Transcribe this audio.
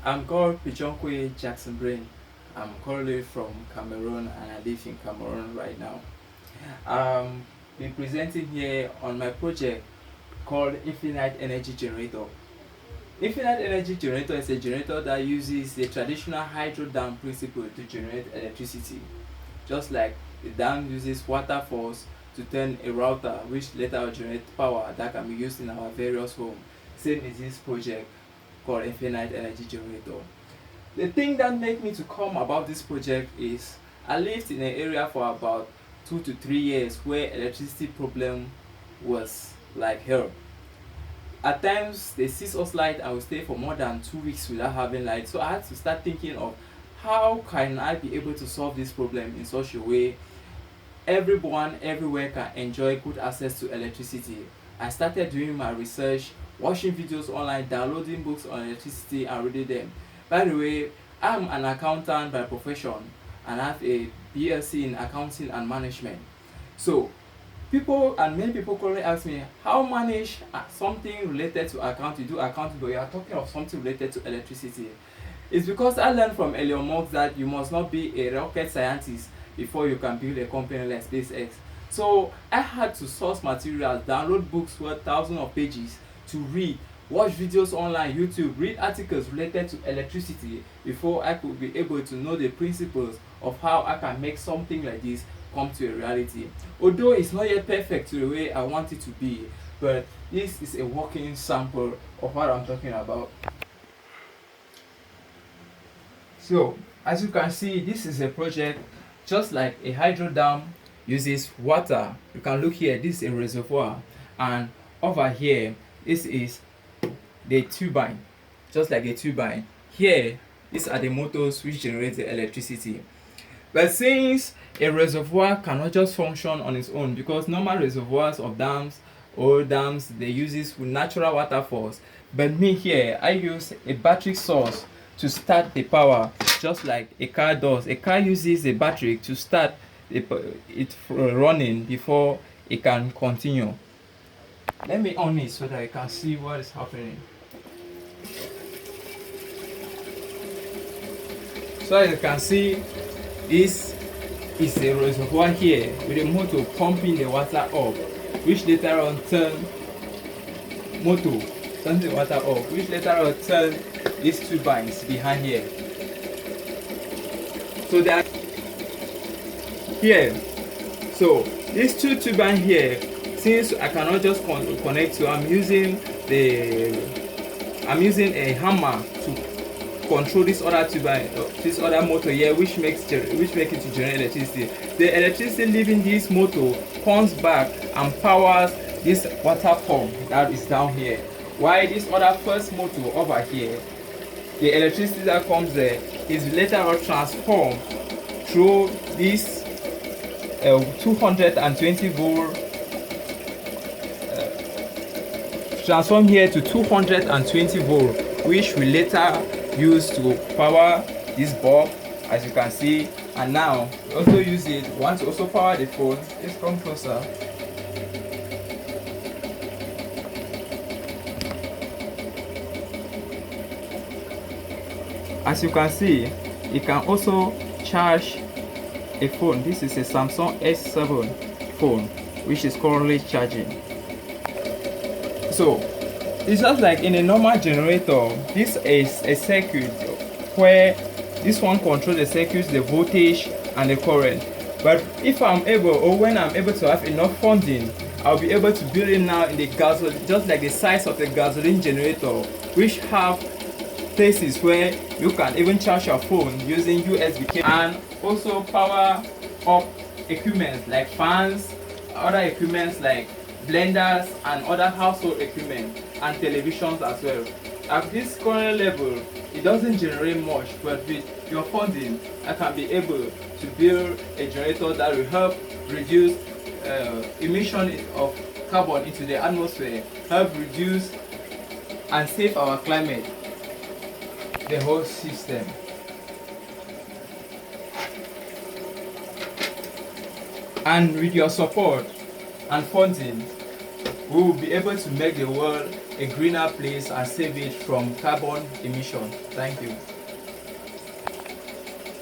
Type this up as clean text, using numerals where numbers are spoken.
I'm called Pichonkwe Jackson Brain. I'm currently from Cameroon and I live in Cameroon right now. I'm been presenting here on my project called Infinite Energy Generator. Infinite Energy Generator is a generator that uses the traditional hydro dam principle to generate electricity. Just like the dam uses water force to turn a router which later will generate power that can be used in our various homes. Same is this project called Infinite Energy Generator. The thing that made me to come about this project is I lived in an area for about 2 to 3 years where electricity problem was like hell. At times they cease us light and we stay for more than 2 weeks without having light. So I had to start thinking of how can I be able to solve this problem in such a way everyone everywhere can enjoy good access to electricity. I started doing my research, watching videos online, downloading books on electricity and reading them. By the way, I'm an accountant by profession and I have a BSc in accounting and management. So people and many people currently ask me how manage something related to accounting, you do accounting but you are talking of something related to electricity. It's because I learned from Elon Musk that you must not be a rocket scientist before you can build a company like SpaceX. So I had to source materials, download books worth thousands of pages to read, watch videos online, YouTube, read articles related to electricity before I could be able to know the principles of how I can make something like this come to a reality. Although it's not yet perfect to the way I want it to be, but this is a working sample of what I'm talking about. So as you can see, this is a project just like a hydro dam uses water. You can look here, this is a reservoir, and over here this is the turbine, just like a turbine. Here these are the motors which generate the electricity. But since a reservoir cannot just function on its own, because normal reservoirs of dams or dams they use this with natural water force, but me here I use a battery source to start the power, just like a car does. A car uses a battery to start it running before it can continue. Let me on it so that you can see what is happening. So as you can see, this is a reservoir here with a motor pumping the water up, which later on turn the water up, which later on turn these turbines behind here. So they are here. So these two turbines here, since I cannot just connect to, I'm using a hammer to control this other turbine, this other motor here, which make it to generate electricity. The electricity leaving this motor comes back and powers this water pump that is down here. While this other first motor over here, the electricity that comes there is later on transformed through this 220 volt, transform here to 220 volt, which we later use to power this bulb, as you can see. And now we also use it, we want to also power the phone. Let's come closer. As you can see, it can also charge a phone. This is a Samsung S7 phone which is currently charging. So it's just like in a normal generator. This is a circuit where this one controls the circuit, the voltage and the current. But if I'm able, or when I'm able to have enough funding, I'll be able to build it now in the gasoline, just like the size of the gasoline generator, which have places where you can even charge your phone using USB cable, and also power up equipment like fans, other equipments like blenders and other household equipment, and televisions as well. At this current level, it doesn't generate much, but with your funding, I can be able to build a generator that will help reduce emission of carbon into the atmosphere, help reduce and save our climate, the whole system. And with your support and funding, we will be able to make the world a greener place and save it from carbon emission. Thank you.